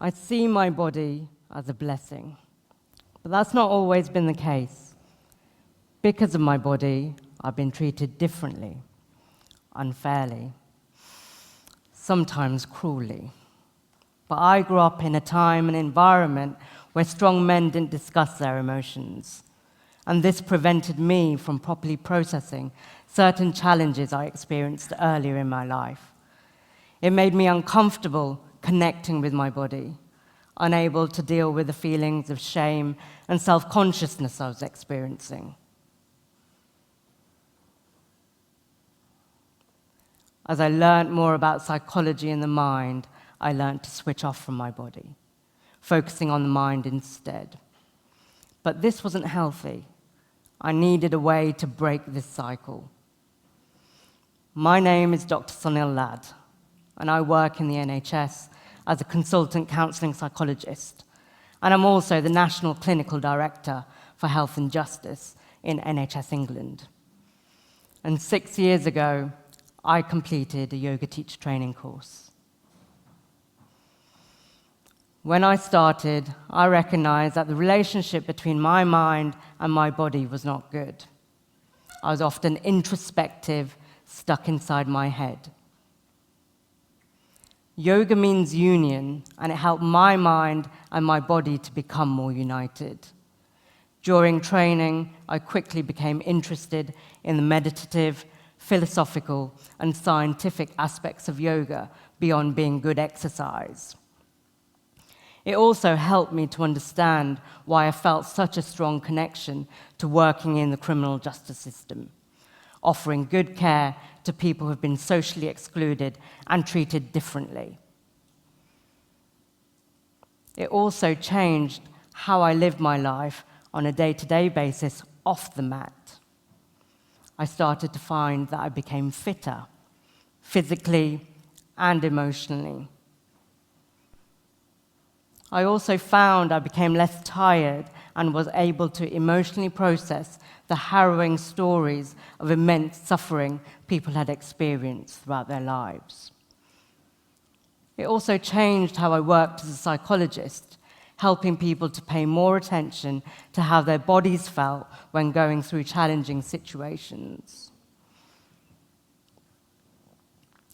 I see my body as a blessing, but that's not always been the case. Because of my body, I've been treated differently, unfairly, sometimes cruelly. But I grew up in a time and environment where strong men didn't discuss their emotions, and this prevented me from properly processing certain challenges I experienced earlier in my life. It made me uncomfortable connecting with my body, unable to deal with the feelings of shame and self-consciousness I was experiencing. As I learned more about psychology and the mind, I learned to switch off from my body, focusing on the mind instead. But this wasn't healthy. I needed a way to break this cycle. My name is Dr. Sunil Lad, and I work in the NHS as a consultant counselling psychologist, and I'm also the National Clinical Director for Health and Justice in NHS England. And 6 years ago, I completed a yoga teacher training course. When I started, I recognized that the relationship between my mind and my body was not good. I was often introspective, stuck inside my head. Yoga means union, and it helped my mind and my body to become more united. During training, I quickly became interested in the meditative, philosophical, and scientific aspects of yoga beyond being good exercise. It also helped me to understand why I felt such a strong connection to working in the criminal justice system, offering good care to people who have been socially excluded and treated differently. It also changed how I lived my life on a day-to-day basis off the mat. I started to find that I became fitter, physically and emotionally. I also found I became less tired and was able to emotionally process the harrowing stories of immense suffering people had experienced throughout their lives. It also changed how I worked as a psychologist, helping people to pay more attention to how their bodies felt when going through challenging situations.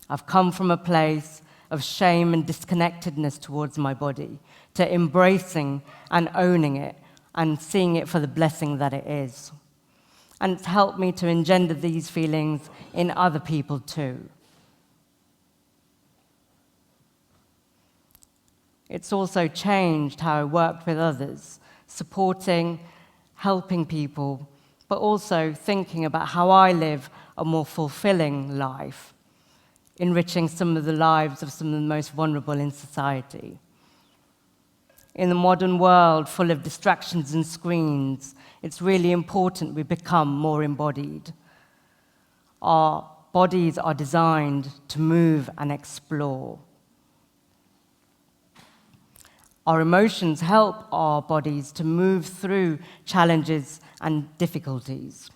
I've come from a place of shame and disconnectedness towards my body, to embracing and owning it and seeing it for the blessing that it is. And it's helped me to engender these feelings in other people too. It's also changed how I worked with others, supporting, helping people, but also thinking about how I live a more fulfilling life, enriching some of the lives of some of the most vulnerable in society. In the modern world full of distractions and screens, it's really important we become more embodied. Our bodies are designed to move and explore. Our emotions help our bodies to move through challenges and difficulties.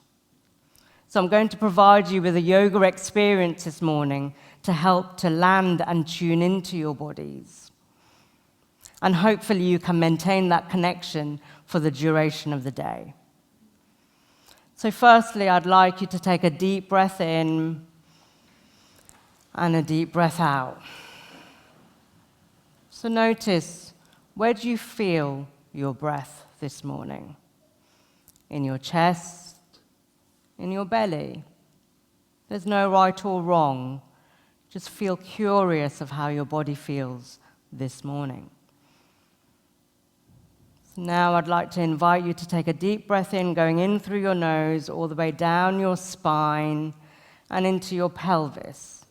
So I'm going to provide you with a yoga experience this morning to help to land and tune into your bodies. And hopefully you can maintain that connection for the duration of the day. So firstly, I'd like you to take a deep breath in and a deep breath out. So notice, where do you feel your breath this morning? In your chest? In your belly? There's no right or wrong. Just feel curious of how your body feels this morning. So now I'd like to invite you to take a deep breath in, going in through your nose, all the way down your spine and into your pelvis.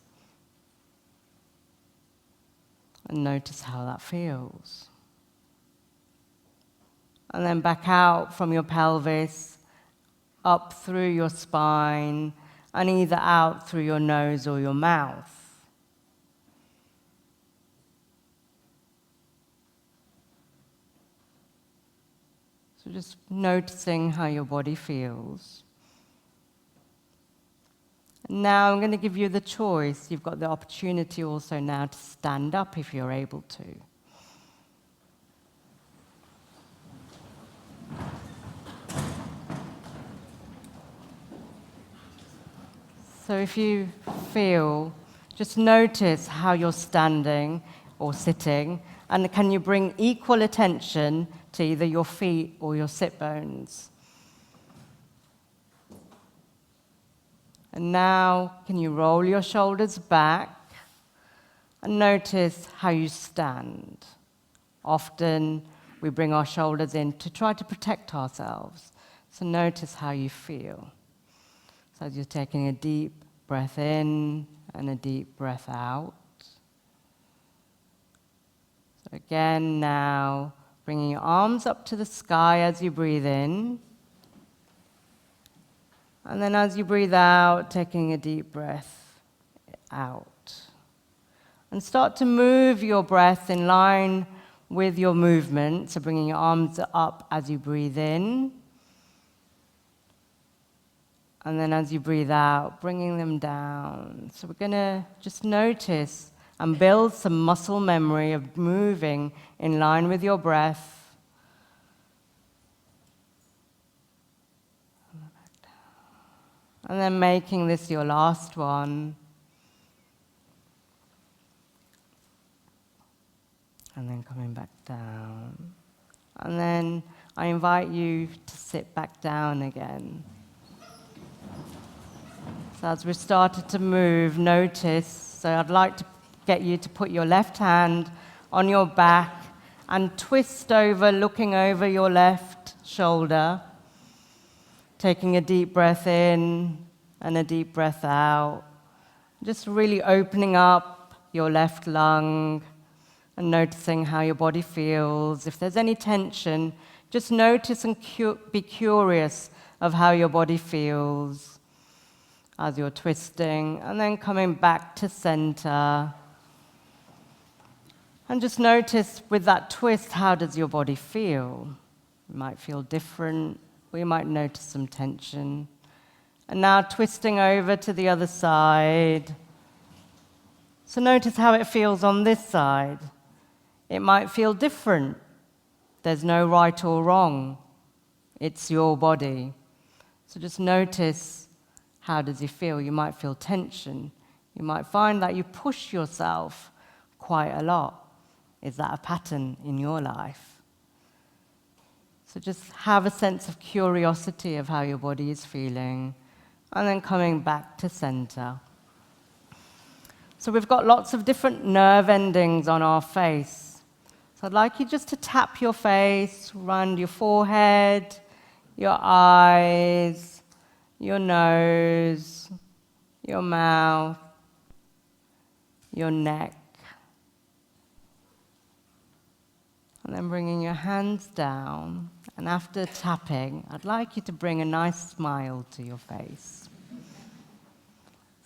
And notice how that feels. And then back out from your pelvis, up through your spine, and either out through your nose or your mouth. So just noticing how your body feels. And now I'm going to give you the choice. You've got the opportunity also now to stand up if you're able to. So if you feel, just notice how you're standing or sitting, and can you bring equal attention to either your feet or your sit bones? And now, can you roll your shoulders back and notice how you stand? Often, we bring our shoulders in to try to protect ourselves. So notice how you feel. So as you're taking a deep breath in and a deep breath out. So again, now, bringing your arms up to the sky as you breathe in. And then as you breathe out, taking a deep breath out. And start to move your breath in line with your movement. So bringing your arms up as you breathe in. And then as you breathe out, bringing them down. So we're going to just notice and build some muscle memory of moving in line with your breath. And then making this your last one. And then coming back down. And then I invite you to sit back down again. So as we started to move, notice, so I'd like to get you to put your left hand on your back and twist over, looking over your left shoulder, taking a deep breath in and a deep breath out, just really opening up your left lung and noticing how your body feels. If there's any tension, just notice and be curious of how your body feels as you're twisting, and then coming back to center. And just notice with that twist, how does your body feel? You might feel different, or you might notice some tension. And now twisting over to the other side. So notice how it feels on this side. It might feel different. There's no right or wrong. It's your body. So just notice, how does it feel? You might feel tension. You might find that you push yourself quite a lot. Is that a pattern in your life? So just have a sense of curiosity of how your body is feeling, and then coming back to center. So we've got lots of different nerve endings on our face. So I'd like you just to tap your face, around your forehead, your eyes, your nose, your mouth, your neck. And then bringing your hands down. And after tapping, I'd like you to bring a nice smile to your face.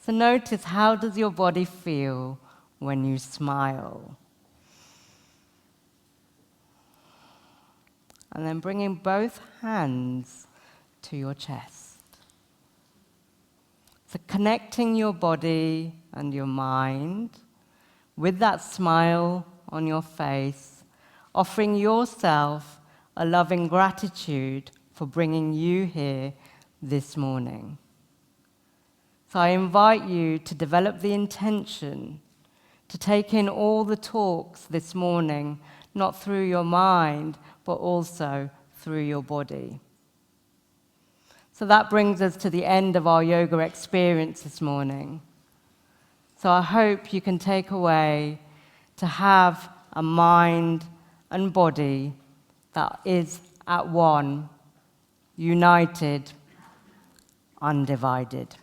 So notice, how does your body feel when you smile? And then bringing both hands to your chest. So connecting your body and your mind with that smile on your face, offering yourself a loving gratitude for bringing you here this morning. So I invite you to develop the intention to take in all the talks this morning, not through your mind, but also through your body. So that brings us to the end of our yoga experience this morning. So I hope you can take away to have a mind and body that is at one, united, undivided.